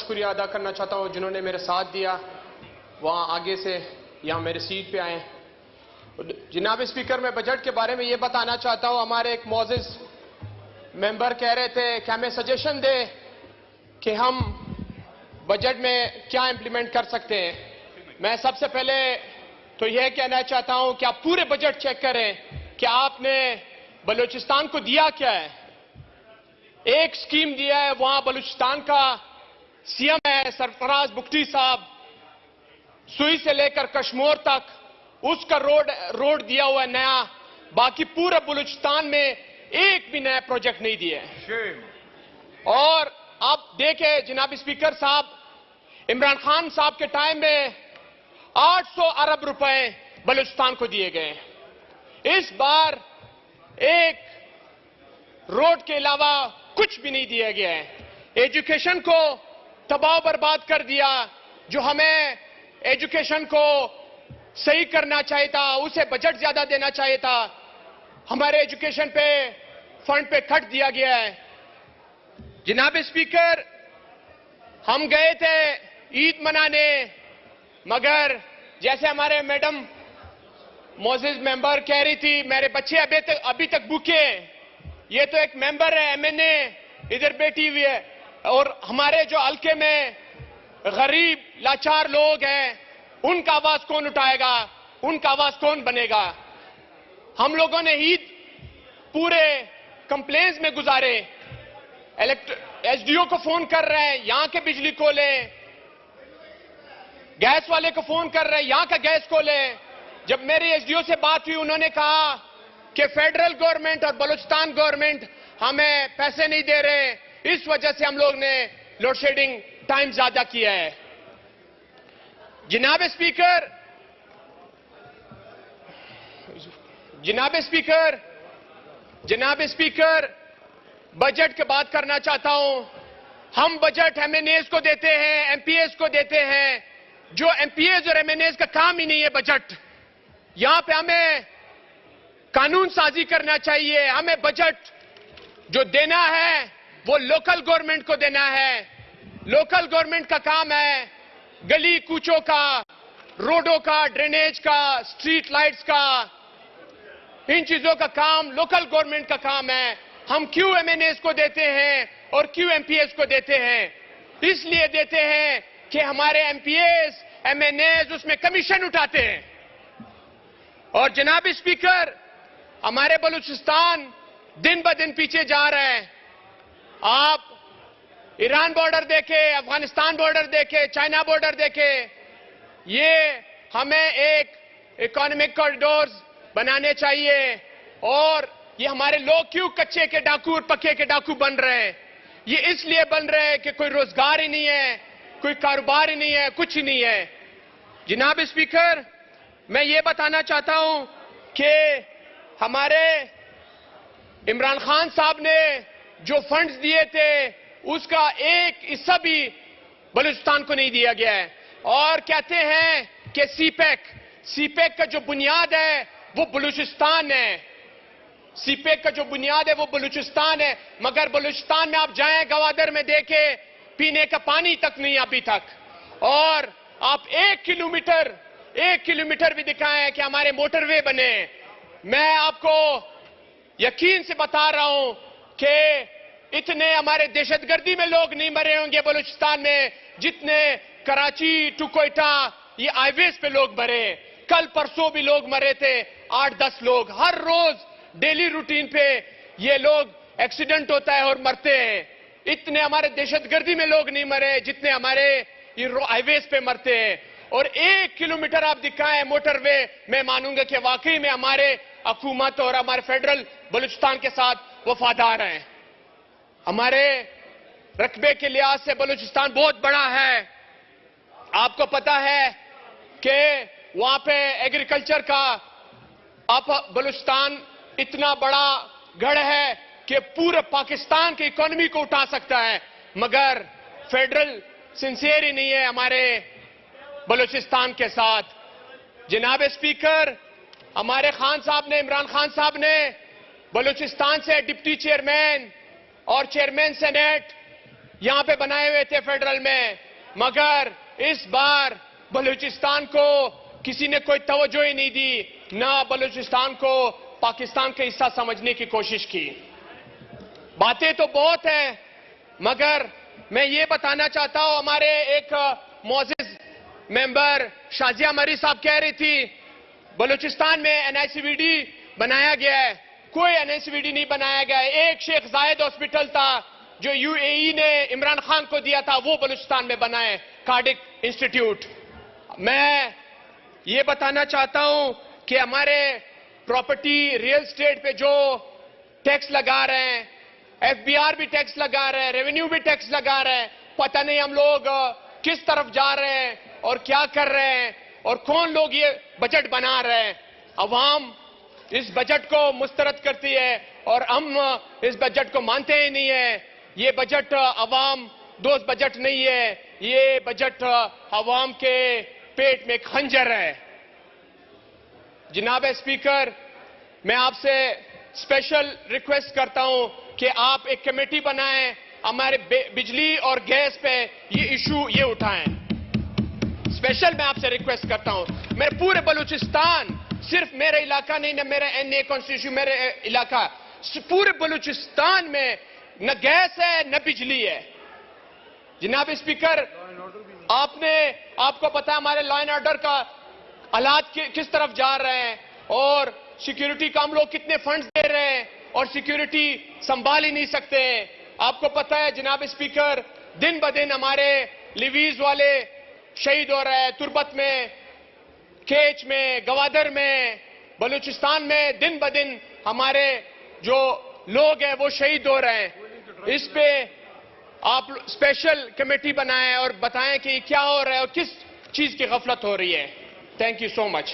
شکریہ ادا کرنا چاہتا ہوں جنہوں نے میرے ساتھ دیا، وہاں آگے سے یہاں میرے سیٹ پہ آئیں۔ جناب اسپیکر، میں بجٹ کے بارے میں یہ بتانا چاہتا ہوں، ہمارے ایک معزز ممبر کہہ رہے تھے کہ ہمیں سجیشن دے کہ ہم بجٹ میں کیا امپلیمنٹ کر سکتے ہیں۔ میں سب سے پہلے تو یہ کہنا چاہتا ہوں کہ آپ پورے بجٹ چیک کریں کہ آپ نے بلوچستان کو دیا کیا ہے۔ ایک سکیم دیا ہے، وہاں بلوچستان کا سی ایم ہے سرفراز بگٹی صاحب، سوئی سے لے کر کشمور تک اس کا روڈ دیا ہوا ہے نیا، باقی پورے بلوچستان میں ایک بھی نیا پروجیکٹ نہیں دیا ہے۔ اور آپ دیکھیں جناب اسپیکر صاحب، عمران خان صاحب کے ٹائم میں 800 ارب روپے بلوچستان کو دیے گئے۔ اس بار ایک روڈ کے علاوہ کچھ بھی نہیں دیا گیا ہے۔ ایجوکیشن کو تباہ و برباد کر دیا، جو ہمیں ایجوکیشن کو صحیح کرنا چاہیے تھا، اسے بجٹ زیادہ دینا چاہیے تھا، ہمارے ایجوکیشن پہ فنڈ پہ کٹ دیا گیا ہے۔ جناب اسپیکر، ہم گئے تھے عید منانے، مگر جیسے ہمارے میڈم معزز ممبر کہہ رہی تھی، میرے بچے ابھی تک بھوکے ہیں۔ یہ تو ایک ممبر ہے ایم این اے ادھر بیٹھی ہوئی ہے، اور ہمارے جو حلقے میں غریب لاچار لوگ ہیں ان کا آواز کون اٹھائے گا، ان کا آواز کون بنے گا؟ ہم لوگوں نے عید پورے کمپلینز میں گزارے، ایس ڈی او کو فون کر رہے ہیں یہاں کے بجلی کو لیں، گیس والے کو فون کر رہے ہیں یہاں کا گیس کو لیں۔ جب میری ایس ڈی او سے بات ہوئی، انہوں نے کہا کہ فیڈرل گورنمنٹ اور بلوچستان گورنمنٹ ہمیں پیسے نہیں دے رہے، اس وجہ سے ہم لوگ نے لوڈ شیڈنگ ٹائم زیادہ کیا ہے۔ جناب اسپیکر، بجٹ کی بات کرنا چاہتا ہوں۔ ہم بجٹ ایم این ایز کو دیتے ہیں، ایم پی ایز کو دیتے ہیں، جو ایم پی ایز اور ایم این ایز کا کام ہی نہیں ہے بجٹ۔ یہاں پہ ہمیں قانون سازی کرنا چاہیے، ہمیں بجٹ جو دینا ہے وہ لوکل گورنمنٹ کو دینا ہے۔ لوکل گورنمنٹ کا کام ہے گلی کوچوں کا، روڈوں کا، ڈرینیج کا، سٹریٹ لائٹس کا، ان چیزوں کا کام لوکل گورنمنٹ کا کام ہے۔ ہم کیوں ایم این ایز کو دیتے ہیں اور کیوں ایم پی ایز کو دیتے ہیں؟ اس لیے دیتے ہیں کہ ہمارے MPAs, MNAs اس میں کمیشن اٹھاتے ہیں۔ اور جناب اسپیکر، ہمارے بلوچستان دن بہ دن پیچھے جا رہے ہیں۔ آپ ایران بارڈر دیکھیں، افغانستان بارڈر دیکھیں، چائنا بارڈر دیکھیں، یہ ہمیں ایک اکانومک کوریڈورز بنانے چاہیے۔ اور یہ ہمارے لوگ کیوں کچے کے ڈاکو اور پکے کے ڈاکو بن رہے ہیں؟ یہ اس لیے بن رہے ہیں کہ کوئی روزگار ہی نہیں ہے، کوئی کاروبار ہی نہیں ہے، کچھ ہی نہیں ہے۔ جناب اسپیکر، میں یہ بتانا چاہتا ہوں کہ ہمارے عمران خان صاحب نے جو فنڈز دیے تھے اس کا ایک حصہ بھی بلوچستان کو نہیں دیا گیا ہے، اور کہتے ہیں کہ سی پیک کا جو بنیاد ہے وہ بلوچستان ہے، سی پیک کا جو بنیاد ہے وہ بلوچستان ہے، مگر بلوچستان میں آپ جائیں، گوادر میں دیکھیں، پینے کا پانی تک نہیں ابھی تک۔ اور آپ ایک کلومیٹر بھی دکھائیں کہ ہمارے موٹر وے بنے۔ میں آپ کو یقین سے بتا رہا ہوں کہ اتنے ہمارے دہشت گردی میں لوگ نہیں مرے ہوں گے بلوچستان میں جتنے کراچی ٹو کوئٹہ یہ ہائی ویز پہ لوگ مرے۔ کل پرسوں بھی لوگ مرے تھے، 8-10 لوگ ہر روز ڈیلی روٹین پہ یہ لوگ ایکسیڈنٹ ہوتا ہے اور مرتے ہیں۔ اتنے ہمارے دہشت گردی میں لوگ نہیں مرے جتنے ہمارے یہ ہائی ویز پہ مرتے ہیں۔ اور 1 کلومیٹر آپ دکھائیں موٹر وے، میں مانوں گا کہ واقعی میں ہمارے حکومت اور ہمارے فیڈرل بلوچستان کے ساتھ وفادار ہیں۔ ہمارے رقبے کے لحاظ سے بلوچستان بہت بڑا ہے۔ آپ کو پتا ہے کہ وہاں پہ ایگریکلچر کا بلوچستان اتنا بڑا گڑھ ہے کہ پورے پاکستان کی اکانومی کو اٹھا سکتا ہے، مگر فیڈرل سنسیئر ہی نہیں ہے ہمارے بلوچستان کے ساتھ۔ جناب اسپیکر، ہمارے خان صاحب نے، عمران خان صاحب نے بلوچستان سے ڈپٹی چیئرمین اور چیئرمین سینیٹ یہاں پہ بنائے ہوئے تھے فیڈرل میں، مگر اس بار بلوچستان کو کسی نے کوئی توجہ ہی نہیں دی، نہ بلوچستان کو پاکستان کا حصہ سمجھنے کی کوشش کی۔ باتیں تو بہت ہیں، مگر میں یہ بتانا چاہتا ہوں، ہمارے ایک معزز ممبر شازیہ مری صاحب کہہ رہی تھی بلوچستان میں این آئی سی وی ڈی بنایا گیا ہے۔ کوئی این آئی سی وی ڈی نہیں بنایا گیا ہے۔ ایک شیخ زاید ہاسپٹل تھا جو یو اے ای نے عمران خان کو دیا تھا، وہ بلوچستان میں بنا ہے، کارڈک انسٹیٹیوٹ۔ میں یہ بتانا چاہتا ہوں کہ ہمارے پراپرٹی ریل اسٹیٹ پہ جو ٹیکس لگا رہے ہیں، ایف بی آر بھی ٹیکس لگا رہے ہیں، ریونیو بھی ٹیکس لگا رہے ہیں، پتہ نہیں ہم لوگ کس طرف جا رہے ہیں اور کیا کر رہے ہیں، اور کون لوگ یہ بجٹ بنا رہے ہیں۔ عوام اس بجٹ کو مسترد کرتی ہے اور ہم اس بجٹ کو مانتے ہی نہیں ہیں۔ یہ بجٹ عوام دوست بجٹ نہیں ہے، یہ بجٹ عوام کے پیٹ میں ایک خنجر ہے۔ جناب اسپیکر، میں آپ سے اسپیشل ریکویسٹ کرتا ہوں کہ آپ ایک کمیٹی بنائیں، ہمارے بجلی اور گیس پہ یہ ایشو یہ اٹھائیں۔ اسپیشل میں آپ سے ریکویسٹ کرتا ہوں، میرے پورے بلوچستان، صرف میرا علاقہ نہیں، نہ میرا این اے کانسٹیٹیوشن میرے علاقہ، پورے بلوچستان میں نہ گیس ہے نہ بجلی ہے۔ جناب اسپیکر، آپ کو پتا ہے ہمارے لا اینڈ آرڈر کا حالات کس طرف جا رہے ہیں، اور سیکیورٹی کا ہم لوگ کتنے فنڈز دے رہے ہیں اور سیکیورٹی سنبھال ہی نہیں سکتے ہیں۔ آپ کو پتا ہے جناب اسپیکر، دن بدن ہمارے لیویز والے شہید ہو رہے ہیں، تربت میں، کیچ میں، گوادر میں، بلوچستان میں دن بدن ہمارے جو لوگ ہیں وہ شہید ہو رہے ہیں۔ اس پہ آپ اسپیشل کمیٹی بنائیں اور بتائیں کہ کیا ہو رہا ہے اور کس چیز کی غفلت ہو رہی ہے۔ Thank you so much.